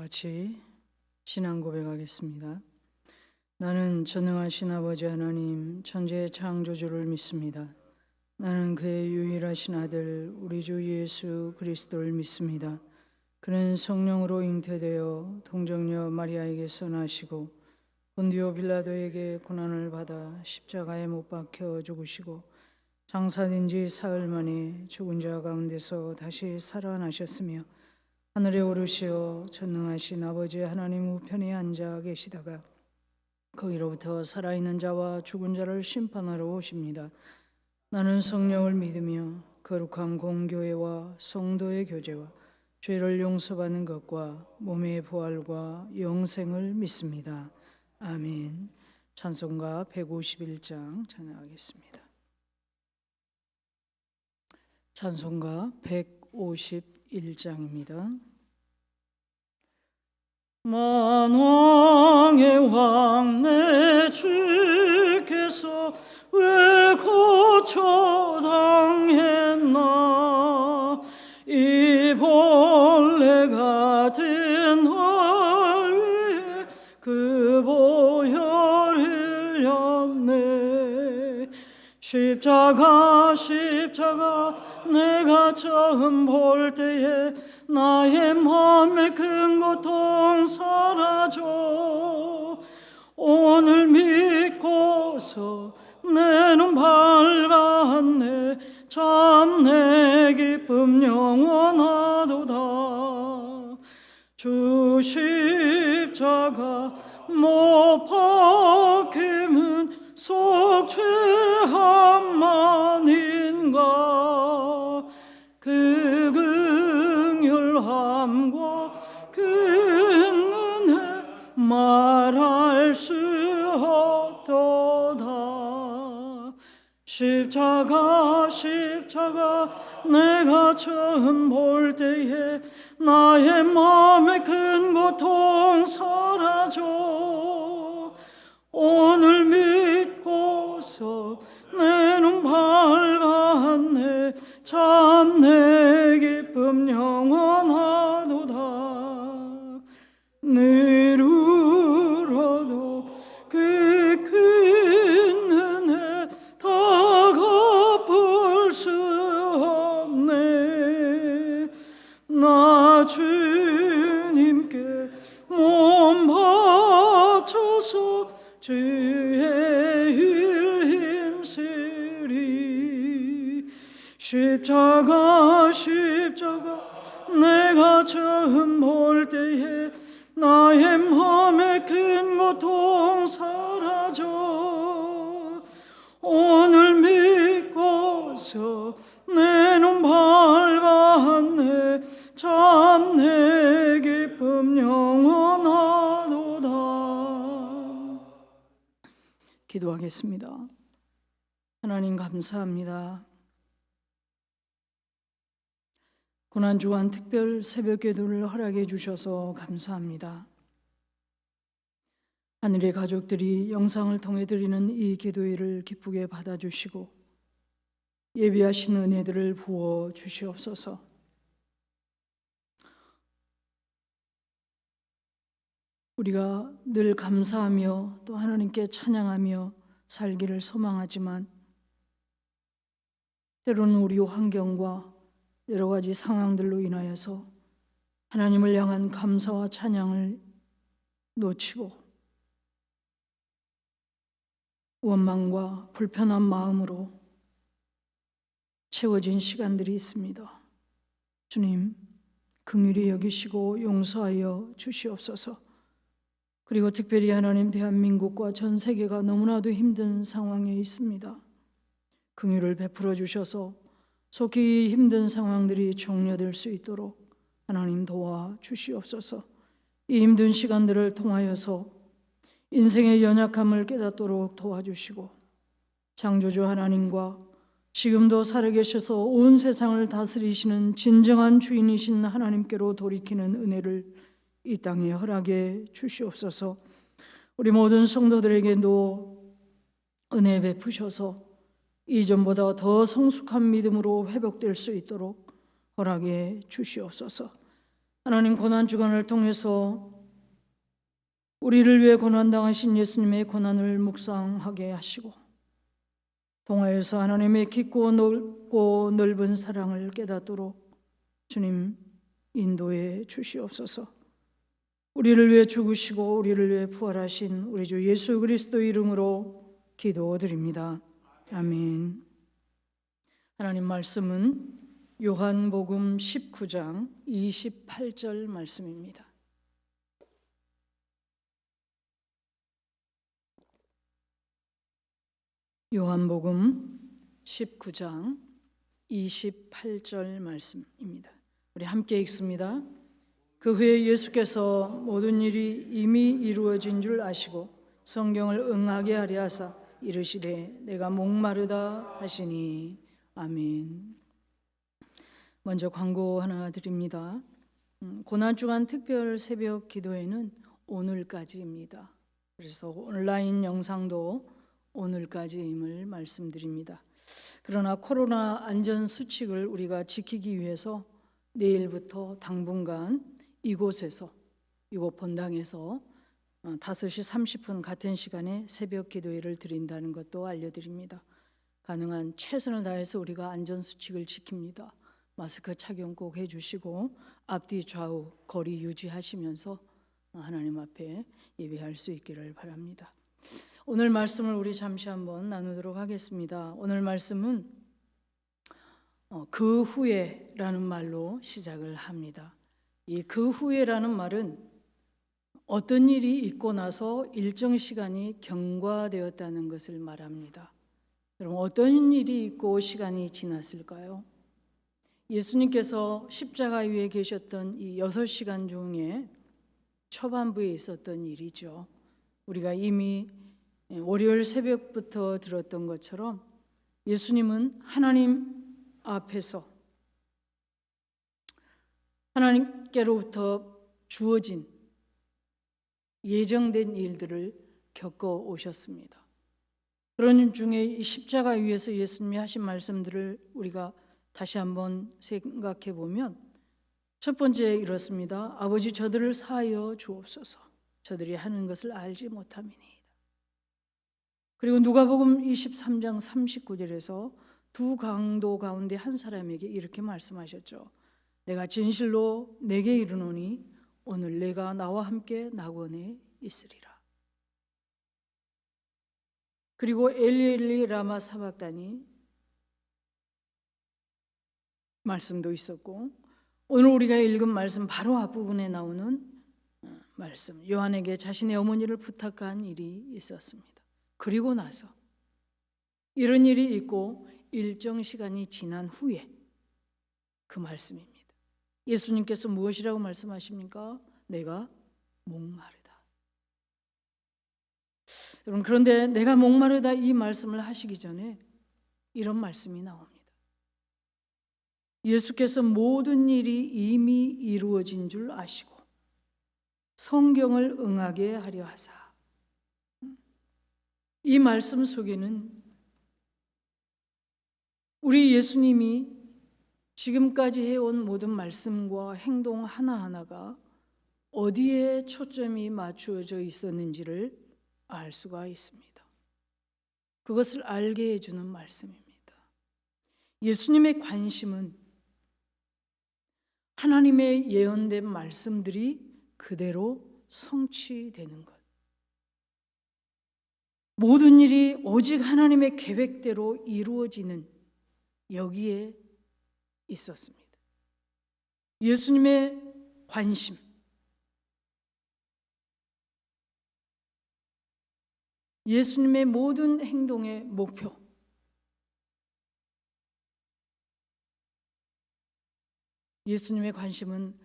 같이 신앙 고백하겠습니다. 나는 전능하신 아버지 하나님 천지의 창조주를 믿습니다. 나는 그의 유일하신 아들 우리 주 예수 그리스도를 믿습니다. 그는 성령으로 잉태되어 동정녀 마리아에게서 나시고 본디오 빌라도에게 고난을 받아 십자가에 못 박혀 죽으시고 장사된 지 사흘 만에 죽은 자 가운데서 다시 살아나셨으며 하늘에 오르시어 전능하신 아버지 하나님 우편에 앉아 계시다가 거기로부터 살아있는 자와 죽은 자를 심판하러 오십니다. 나는 성령을 믿으며 거룩한 공교회와 성도의 교제와 죄를 용서받는 것과 몸의 부활과 영생을 믿습니다. 아멘. 찬송가 151장 찬양하겠습니다. 찬송가 151장입니다. 만왕의 왕 내 주께서 왜 고초당했나 이 본래가 된 날 위에 그 보혈을 흘렸네. 십자가 내가 처음 볼 때에 나의 몸에 큰 고통 사라져 오늘 믿고서 내 눈 밝았네. 참 내 기쁨 영원하도다. 주 십자가 못 박힘은 속 죄함만인가 그 긍휼함과 그 은혜 말할 수 없도다. 십자가 내가 처음 볼 때에 나의 마음에 큰 고통 사라져 오늘 믿고서 내 눈 밝았네. 참 내 기쁨 영원하도다. 늘 울어도 그 큰 은혜 다 갚을 수 없네. 나 주님께 몸 바쳐서 주의 일 힘쓰리. 십자가 내가 처음 볼 때에 나의 마음에 큰 고통 사라져 오늘 믿고서 내 눈 밝았네. 참 내 기쁨 영원하도다. 기도하겠습니다. 하나님 감사합니다. 고난주간 특별 새벽 기도를 허락해 주셔서 감사합니다. 하늘의 가족들이 영상을 통해 드리는 이 기도회를 기쁘게 받아주시고 예비하신 은혜들을 부어 주시옵소서. 우리가 늘 감사하며 또 하나님께 찬양하며 살기를 소망하지만 때로는 우리 환경과 여러 가지 상황들로 인하여서 하나님을 향한 감사와 찬양을 놓치고 원망과 불편한 마음으로 채워진 시간들이 있습니다. 주님, 긍휼히 여기시고 용서하여 주시옵소서. 그리고 특별히 하나님 대한민국과 전 세계가 너무나도 힘든 상황에 있습니다. 긍휼을 베풀어 주셔서 속히 힘든 상황들이 종료될 수 있도록 하나님 도와 주시옵소서. 이 힘든 시간들을 통하여서 인생의 연약함을 깨닫도록 도와주시고 창조주 하나님과 지금도 살아계셔서 온 세상을 다스리시는 진정한 주인이신 하나님께로 돌이키는 은혜를 이 땅에 허락해 주시옵소서. 우리 모든 성도들에게도 은혜 베푸셔서 이전보다 더 성숙한 믿음으로 회복될 수 있도록 허락해 주시옵소서. 하나님, 고난 주간을 통해서 우리를 위해 고난당하신 예수님의 고난을 묵상하게 하시고 통하여서 하나님의 깊고 넓고 넓은 사랑을 깨닫도록 주님 인도해 주시옵소서. 우리를 위해 죽으시고 우리를 위해 부활하신 우리 주 예수 그리스도 이름으로 기도드립니다. 아멘. 하나님 말씀은 요한복음 19장 28절 말씀입니다. 요한복음 19장 28절 말씀입니다. 우리 함께 읽습니다. 그 후에 예수께서 모든 일이 이미 이루어진 줄 아시고 성경을 응하게 하려 하사 이르시되 내가 목마르다 하시니. 아멘. 먼저 광고 하나 드립니다. 고난주간 특별 새벽 기도회는 오늘까지입니다. 그래서 온라인 영상도 오늘까지임을 말씀드립니다. 그러나 코로나 안전 수칙을 우리가 지키기 위해서 내일부터 당분간 이곳 본당에서 5시 30분 같은 시간에 새벽 기도회를 드린다는 것도 알려드립니다. 가능한 최선을 다해서 우리가 안전 수칙을 지킵니다. 마스크 착용 꼭 해주시고 앞뒤 좌우 거리 유지하시면서 하나님 앞에 예배할 수 있기를 바랍니다. 오늘 말씀을 우리 잠시 한번 나누도록 하겠습니다. 오늘 말씀은 그 후에라는 말로 시작을 합니다. 이 그 후에라는 말은 어떤 일이 있고 나서 일정 시간이 경과되었다는 것을 말합니다. 여러분, 어떤 일이 있고 시간이 지났을까요? 예수님께서 십자가 위에 계셨던 이 6시간 중에 초반부에 있었던 일이죠. 우리가 이미 월요일 새벽부터 들었던 것처럼 예수님은 하나님 앞에서 하나님께로부터 주어진 예정된 일들을 겪어 오셨습니다. 그런 중에 이 십자가 위에서 예수님이 하신 말씀들을 우리가 다시 한번 생각해 보면 첫 번째 이렇습니다. 아버지, 저들을 사하여 주옵소서. 저들이 하는 것을 알지 못함이니이다. 그리고 누가복음 23장 39절에서 두 강도 가운데 한 사람에게 이렇게 말씀하셨죠. 내가 진실로 내게 이르노니 오늘 내가 나와 함께 낙원에 있으리라. 그리고 엘리 엘리 라마 사박다니 말씀도 있었고, 오늘 우리가 읽은 말씀 바로 앞부분에 나오는 말씀, 요한에게 자신의 어머니를 부탁한 일이 있었습니다. 그리고 나서 이런 일이 있고 일정 시간이 지난 후에 그 말씀입니다. 예수님께서 무엇이라고 말씀하십니까? 내가 목마르다. 여러분, 그런데 내가 목마르다 이 말씀을 하시기 전에 이런 말씀이 나옵니다. 예수께서 모든 일이 이미 이루어진 줄 아시고 성경을 응하게 하려 하사. 이 말씀 속에는 우리 예수님이 지금까지 해온 모든 말씀과 행동 하나하나가 어디에 초점이 맞추어져 있었는지를 알 수가 있습니다. 그것을 알게 해주는 말씀입니다. 예수님의 관심은 하나님의 예언된 말씀들이 그대로 성취되는 것. 모든 일이 오직 하나님의 계획대로 이루어지는 여기에 있었습니다. 예수님의 관심, 예수님의 모든 행동의 목표, 예수님의 관심은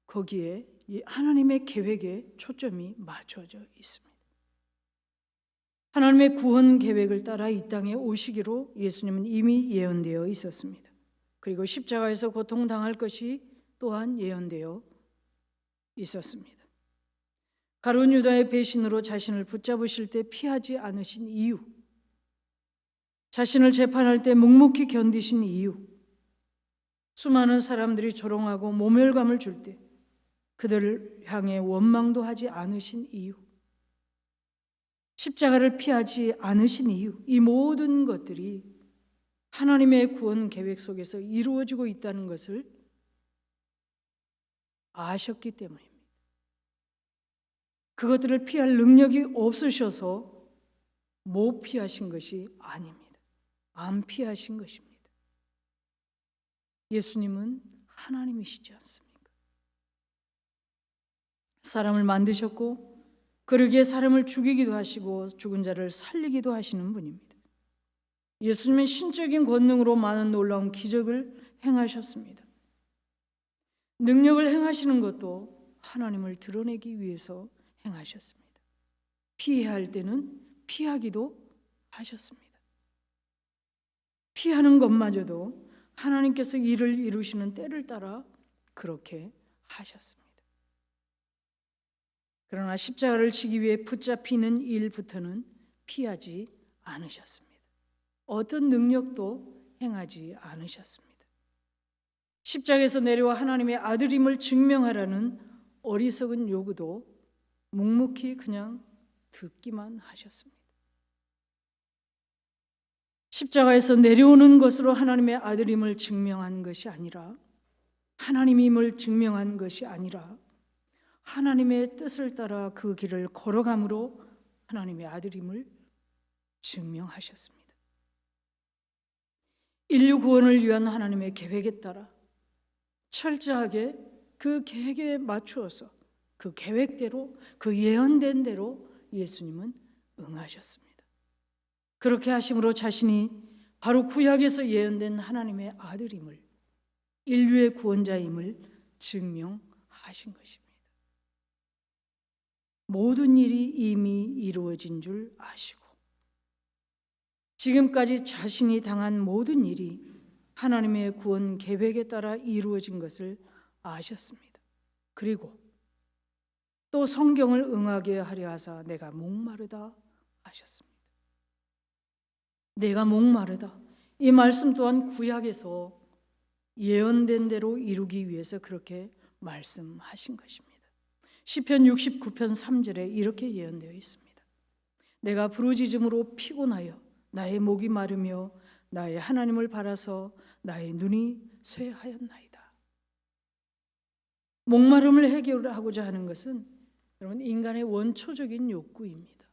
거기에 하나님의 계획에 초점이 맞춰져 있습니다. 하나님의 구원 계획을 따라 이 땅에 오시기로 예수님은 이미 예언되어 있었습니다. 그리고 십자가에서 고통당할 것이 또한 예언되어 있었습니다. 가룟 유다의 배신으로 자신을 붙잡으실 때 피하지 않으신 이유, 자신을 재판할 때 묵묵히 견디신 이유, 수많은 사람들이 조롱하고 모멸감을 줄 때 그들을 향해 원망도 하지 않으신 이유, 십자가를 피하지 않으신 이유, 이 모든 것들이 하나님의 구원 계획 속에서 이루어지고 있다는 것을 아셨기 때문입니다. 그것들을 피할 능력이 없으셔서 못 피하신 것이 아닙니다. 안 피하신 것입니다. 예수님은 하나님이시지 않습니까? 사람을 만드셨고 그러기에 사람을 죽이기도 하시고 죽은 자를 살리기도 하시는 분입니다. 예수님은 신적인 권능으로 많은 놀라운 기적을 행하셨습니다. 능력을 행하시는 것도 하나님을 드러내기 위해서 행하셨습니다. 피해야 할 때는 피하기도 하셨습니다. 피하는 것마저도 하나님께서 일을 이루시는 때를 따라 그렇게 하셨습니다. 그러나 십자가를 지기 위해 붙잡히는 일부터는 피하지 않으셨습니다. 어떤 능력도 행하지 않으셨습니다. 십자가에서 내려와 하나님의 아들임을 증명하라는 어리석은 요구도 묵묵히 그냥 듣기만 하셨습니다. 십자가에서 내려오는 것으로 하나님의 아들임을 증명한 것이 아니라, 하나님임을 증명한 것이 아니라 하나님의 뜻을 따라 그 길을 걸어감으로 하나님의 아들임을 증명하셨습니다. 인류 구원을 위한 하나님의 계획에 따라 철저하게 그 계획에 맞추어서 그 계획대로, 그 예언된 대로 예수님은 응하셨습니다. 그렇게 하심으로 자신이 바로 구약에서 예언된 하나님의 아들임을, 인류의 구원자임을 증명하신 것입니다. 모든 일이 이미 이루어진 줄 아시고 지금까지 자신이 당한 모든 일이 하나님의 구원 계획에 따라 이루어진 것을 아셨습니다. 그리고 또 성경을 응하게 하려 하사 내가 목마르다 하셨습니다. 내가 목마르다, 이 말씀 또한 구약에서 예언된 대로 이루기 위해서 그렇게 말씀하신 것입니다. 시편 69편 3절에 이렇게 예언되어 있습니다. 내가 부르짖음으로 피곤하여 나의 목이 마르며 나의 하나님을 바라서 나의 눈이 쇠하였나이다. 목마름을 해결하고자 하는 것은 여러분 인간의 원초적인 욕구입니다.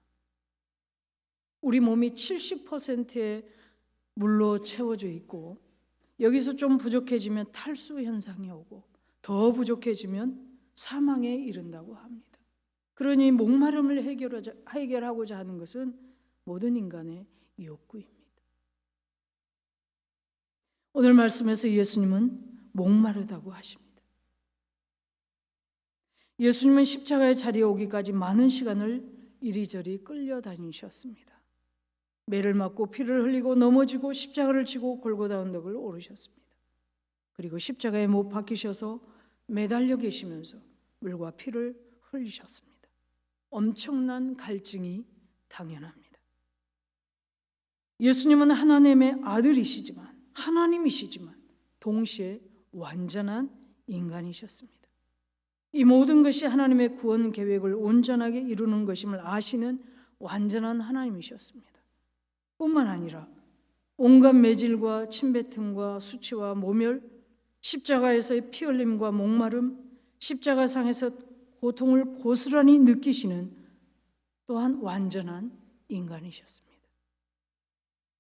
우리 몸이 70%의 물로 채워져 있고 여기서 좀 부족해지면 탈수 현상이 오고 더 부족해지면 사망에 이른다고 합니다. 그러니 목마름을 해결하고자 하는 것은 모든 인간의 욕구입니다. 오늘 말씀에서 예수님은 목마르다고 하십니다. 예수님은 십자가의 자리에 오기까지 많은 시간을 이리저리 끌려다니셨습니다. 매를 맞고 피를 흘리고 넘어지고 십자가를 지고 골고다 언덕을 오르셨습니다. 그리고 십자가에 못 박히셔서 매달려 계시면서 물과 피를 흘리셨습니다. 엄청난 갈증이 당연합니다. 예수님은 하나님의 아들이시지만, 하나님이시지만 동시에 완전한 인간이셨습니다. 이 모든 것이 하나님의 구원 계획을 온전하게 이루는 것임을 아시는 완전한 하나님이셨습니다. 뿐만 아니라 온갖 매질과 침뱉음과 수치와 모멸, 십자가에서의 피 흘림과 목마름, 십자가상에서 고통을 고스란히 느끼시는 또한 완전한 인간이셨습니다.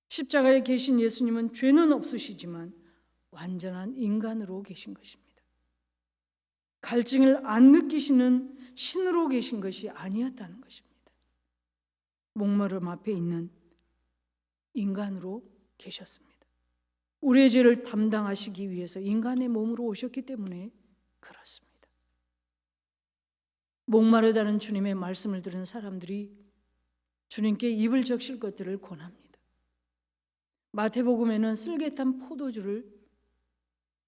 십자가에 계신 예수님은 죄는 없으시지만 완전한 인간으로 계신 것입니다. 갈증을 안 느끼시는 신으로 계신 것이 아니었다는 것입니다. 목마름 앞에 있는 인간으로 계셨습니다. 우리의 죄를 담당하시기 위해서 인간의 몸으로 오셨기 때문에 그렇습니다. 목마르다는 주님의 말씀을 들은 사람들이 주님께 입을 적실 것들을 권합니다. 마태복음에는 쓸개탄 포도주를,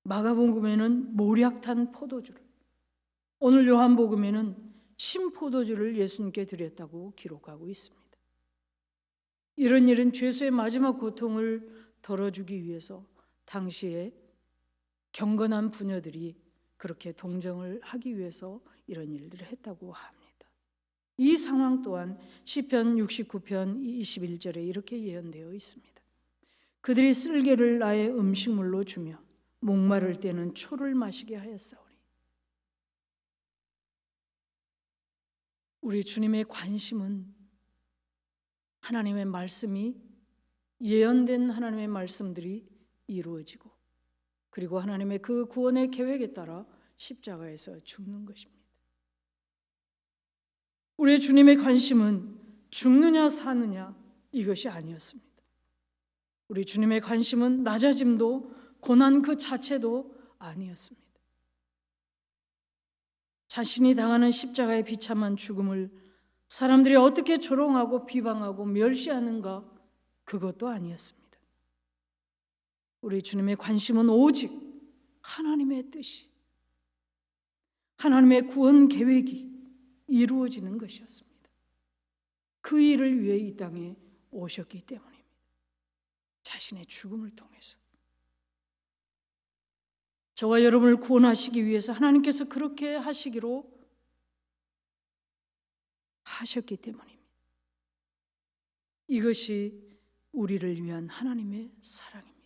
마가복음에는 모략탄 포도주를, 오늘 요한복음에는 신포도주를 예수님께 드렸다고 기록하고 있습니다. 이런 일은 죄수의 마지막 고통을 덜어주기 위해서 당시에 경건한 부녀들이 그렇게 동정을 하기 위해서 이런 일들을 했다고 합니다. 이 상황 또한 시편 69편 21절에 이렇게 예언되어 있습니다. 그들이 쓸개를 나의 음식물로 주며 목마를 때는 초를 마시게 하였사오니. 우리 주님의 관심은 하나님의 말씀이, 예언된 하나님의 말씀들이 이루어지고, 그리고 하나님의 그 구원의 계획에 따라 십자가에서 죽는 것입니다. 우리 주님의 관심은 죽느냐 사느냐 이것이 아니었습니다. 우리 주님의 관심은 낮아짐도 고난 그 자체도 아니었습니다. 자신이 당하는 십자가의 비참한 죽음을 사람들이 어떻게 조롱하고 비방하고 멸시하는가, 그것도 아니었습니다. 우리 주님의 관심은 오직 하나님의 뜻이, 하나님의 구원 계획이 이루어지는 것이었습니다. 그 일을 위해 이 땅에 오셨기 때문입니다. 자신의 죽음을 통해서 저와 여러분을 구원하시기 위해서 하나님께서 그렇게 하시기로 하셨기 때문입니다. 이것이 우리를 위한 하나님의 사랑입니다.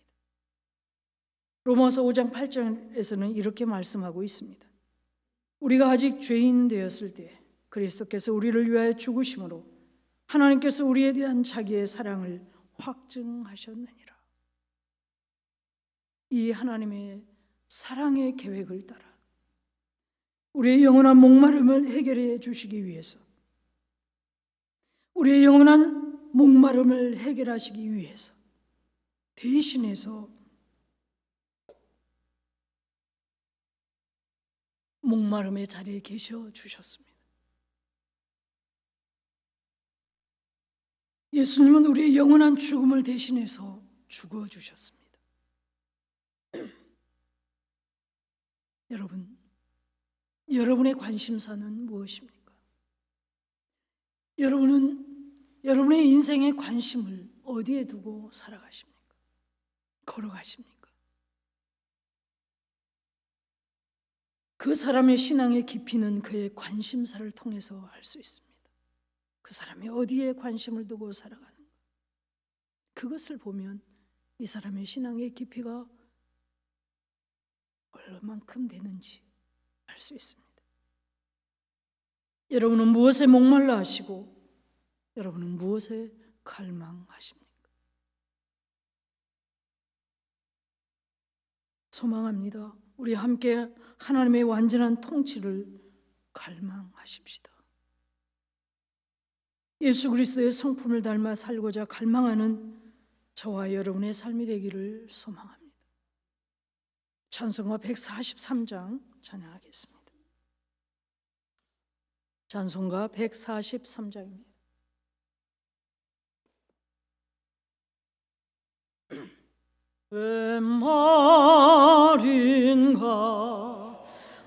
로마서 5장 8절에서는 이렇게 말씀하고 있습니다. 우리가 아직 죄인 되었을 때 그리스도께서 우리를 위하여 죽으심으로 하나님께서 우리에 대한 자기의 사랑을 확증하셨느니라. 이 하나님의 사랑의 계획을 따라 우리의 영원한 목마름을 해결해 주시기 위해서, 우리의 영원한 목마름을 해결하시기 위해서 대신해서 목마름의 자리에 계셔 주셨습니다. 예수님은 우리의 영원한 죽음을 대신해서 죽어 주셨습니다. 여러분의 관심사는 무엇입니까? 여러분은 여러분의 인생의 관심을 어디에 두고 살아가십니까? 걸어가십니까? 그 사람의 신앙의 깊이는 그의 관심사를 통해서 알 수 있습니다. 그 사람이 어디에 관심을 두고 살아가는가, 그것을 보면 이 사람의 신앙의 깊이가 얼마만큼 되는지 알 수 있습니다. 여러분은 무엇에 목말라 하시고 여러분은 무엇에 갈망하십니까? 소망합니다. 우리 함께 하나님의 완전한 통치를 갈망하십시다. 예수 그리스도의 성품을 닮아 살고자 갈망하는 저와 여러분의 삶이 되기를 소망합니다. 찬송가 143장 찬양하겠습니다. 찬송가 143장입니다. 웬 말인가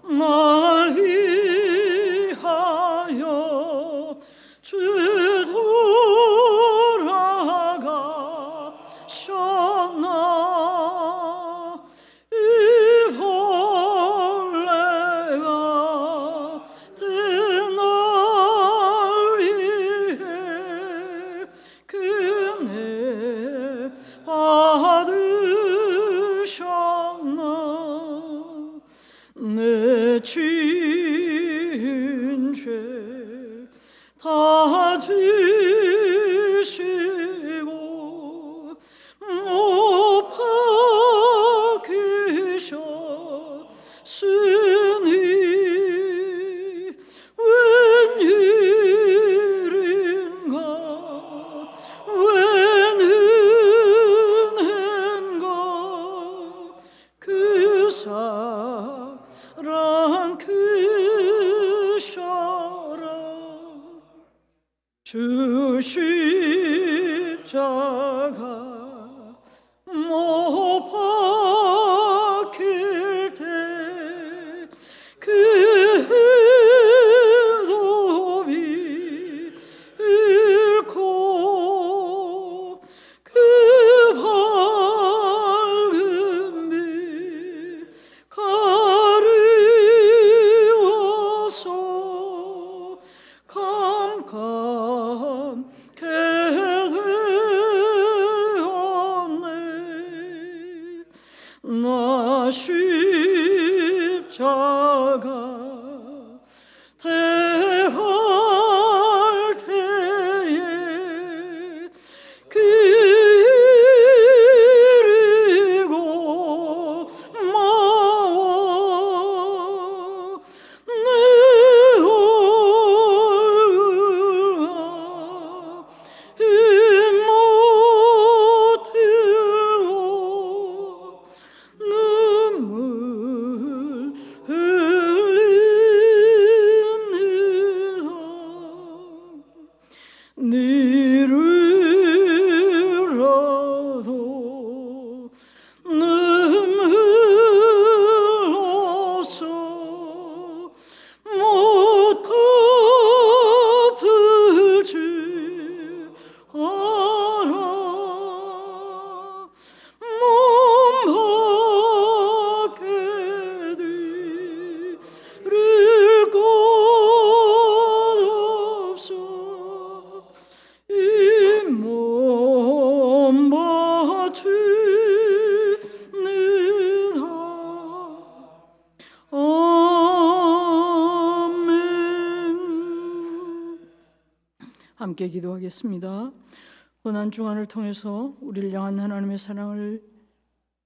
날 위하여 주 돌아가셨나. 이 벌레가 뜬 날 위해 그네 받으셨나. 내 지은 죄 다 지시고 못 박히셨으니 웬일인가 웬 은혜인가 그 사랑 크셔라. 주 십자가 못 박힐 때 그 도비 잃고 그 밝은 빛 가르치셨나. 함께 기도하겠습니다. 고난 중환을 통해서 우리를 향한 하나님의 사랑을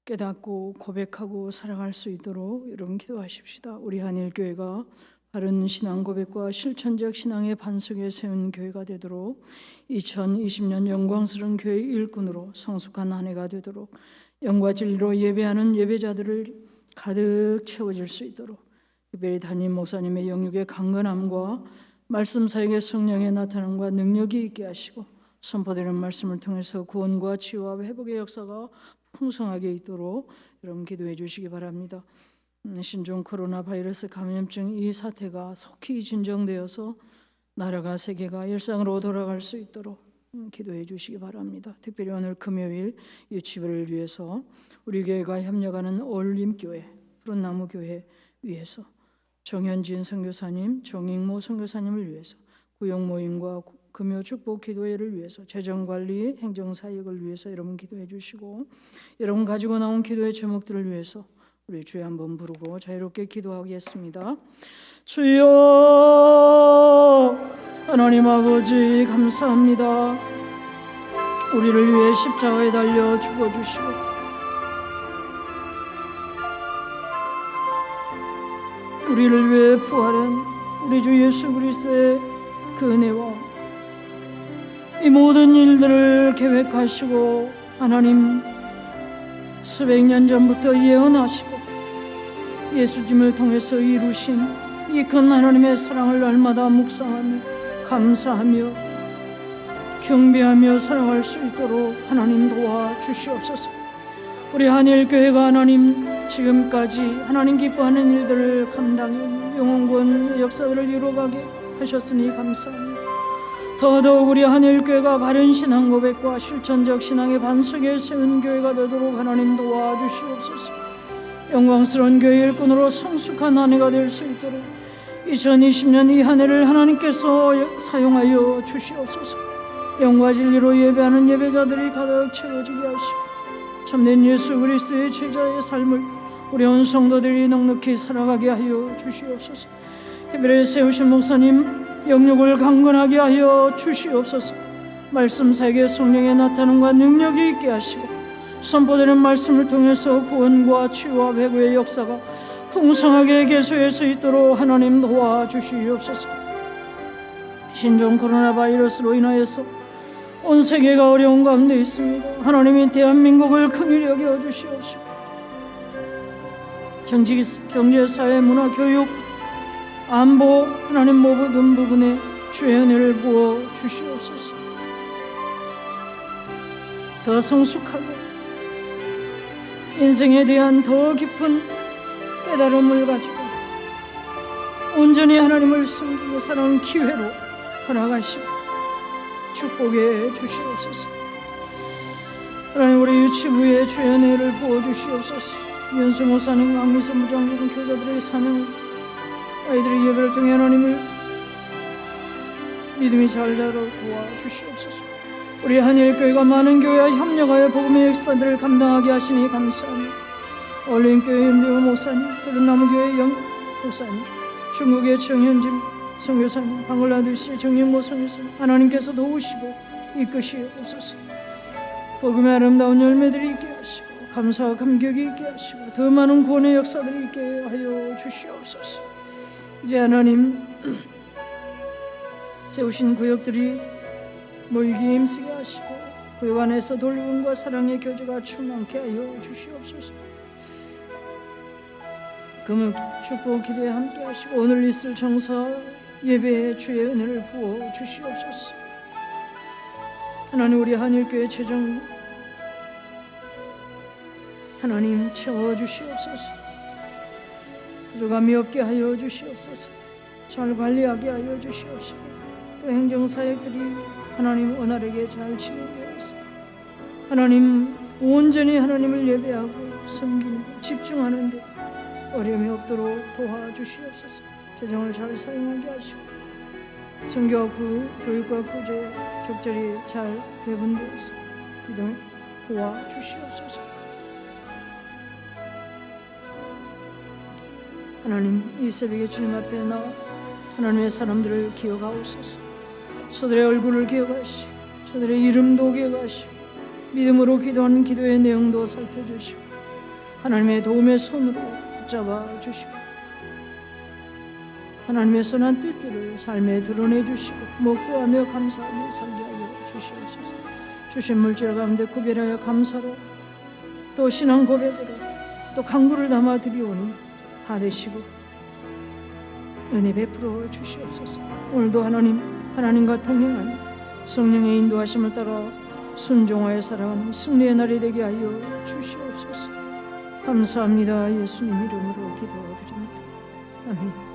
깨닫고 고백하고 사랑할 수 있도록 여러분 기도하십시다. 우리 한일교회가 바른 신앙 고백과 실천적 신앙의 반석에 세운 교회가 되도록 2020년 영광스러운 교회 일꾼으로 성숙한 한 해가 되도록 영과 진리로 예배하는 예배자들을 가득 채워질 수 있도록 특별히 담임 목사님의 영육의 강건함과 말씀 사역의 성령의 나타남과 능력이 있게 하시고 선포되는 말씀을 통해서 구원과 치유와 회복의 역사가 풍성하게 있도록 여러분 기도해 주시기 바랍니다. 신종 코로나 바이러스 감염증 이 사태가 속히 진정되어서 나라가 세계가 일상으로 돌아갈 수 있도록 기도해 주시기 바랍니다. 특별히 오늘 금요일 유치부를 위해서 우리 교회가 협력하는 올림교회 푸른나무교회 위해서 정현진 선교사님, 정익모 선교사님을 위해서 구역모임과 금요 축복 기도회를 위해서 재정관리 행정사역을 위해서 여러분 기도해 주시고 여러분 가지고 나온 기도의 제목들을 위해서 우리 주여 한번 부르고 자유롭게 기도하겠습니다. 주여 하나님 아버지 감사합니다. 우리를 위해 십자가에 달려 죽어주시고 우리를 위해 부활한 우리 주 예수 그리스도의 그 은혜와 이 모든 일들을 계획하시고 하나님 수백 년 전부터 예언하시고 예수님을 통해서 이루신 이 큰 하나님의 사랑을 날마다 묵상하며 감사하며 경배하며 살아갈 수 있도록 하나님 도와주시옵소서. 우리 한일교회가 하나님 지금까지 하나님 기뻐하는 일들을 감당해 영혼구원 역사들을 이루어가게 하셨으니 감사합니다. 더더욱 우리 한일교회가 바른 신앙 고백과 실천적 신앙의 반석에 세운 교회가 되도록 하나님 도와주시옵소서. 영광스러운 교회 일꾼으로 성숙한 한 해가 될 수 있도록 2020년 이 한 해를 하나님께서 사용하여 주시옵소서. 영과 진리로 예배하는 예배자들이 가득 채워지게 하시고 참된 예수 그리스도의 제자의 삶을 우리 온 성도들이 넉넉히 살아가게 하여 주시옵소서. 특별히 세우신 목사님 영육을 강건하게 하여 주시옵소서. 말씀 사역의 성령의 나타남과 능력이 있게 하시고 선포되는 말씀을 통해서 구원과 치유와 회복의 역사가 풍성하게 계속할 수 있도록 하나님 도와주시옵소서. 신종 코로나 바이러스로 인하여서 온 세계가 어려운 가운데 있습니다. 하나님이 대한민국을 긍휼히 여겨 주시옵시고 정치, 경제, 사회, 문화, 교육, 안보 하나님 모든 부분에 주의 은혜를 부어 주시옵소서. 더 성숙하게 인생에 대한 더 깊은 깨달음을 가지고 온전히 하나님을 섬기고 살아가는 기회로 허락하시고 축복해 주시옵소서. 하나님 우리 유치부에 주의 은혜를 부어 주시옵소서. 연수 목사님, 강미선 무장님 교사들의 사명을 아이들의 예배를 통해 하나님을 믿음이 잘 자라 도와주시옵소서. 우리 한일교회가 많은 교회와 협력하여 복음의 역사들을 감당하게 하시니 감사합니다. 올림교회 임대호 목사님, 푸른나무교회 영 목사님, 중국의 정현진 선교사님, 방글라데시 정영모 선교사님 하나님께서 도우시고 이끄시옵소서. 복음의 아름다운 열매들이 있게 하시고 감사와 감격이 있게 하시고 더 많은 구원의 역사들이 있게 하여 주시옵소서. 이제 하나님 세우신 구역들이 모이기 힘쓰게 하시고 구역 안에서 돌봄과 사랑의 교제가 충만케 하여 주시옵소서. 금요 축복 기도에 함께 하시고 오늘 있을 정사 예배에 주의 은혜를 부어 주시옵소서. 하나님 우리 한일교회 재정 하나님 채워주시옵소서. 부족함이 없게 하여 주시옵소서. 잘 관리하게 하여 주시옵시고 또 행정사역들이 하나님 원활하게 잘 진행되어서 하나님 온전히 하나님을 예배하고 섬기는 집중하는 데 어려움이 없도록 도와주시옵소서. 재정을 잘 사용하게 하시고 선교와 교육과 구제 적절히 잘 배분되어서 믿음을 도와주시옵소서. 하나님 이 새벽에 주님 앞에 나와 하나님의 사람들을 기억하옵소서. 저들의 얼굴을 기억하시고 저들의 이름도 기억하시고 믿음으로 기도하는 기도의 내용도 살펴주시고 하나님의 도움의 손으로 붙잡아 주시고 하나님의 선한 뜻들을 삶에 드러내 주시고 목도하며 감사하며 살게 하여 주시옵소서. 주신 물질 가운데 구별하여 감사로 또 신앙 고백으로 또 간구를 담아 드리오니 받으시고 은혜 베풀어 주시옵소서. 오늘도 하나님과 통행하는 성령의 인도하심을 따라 순종하여 살아가는 승리의 날이 되게 하여 주시옵소서. 감사합니다. 예수님 이름으로 기도드립니다. 아멘.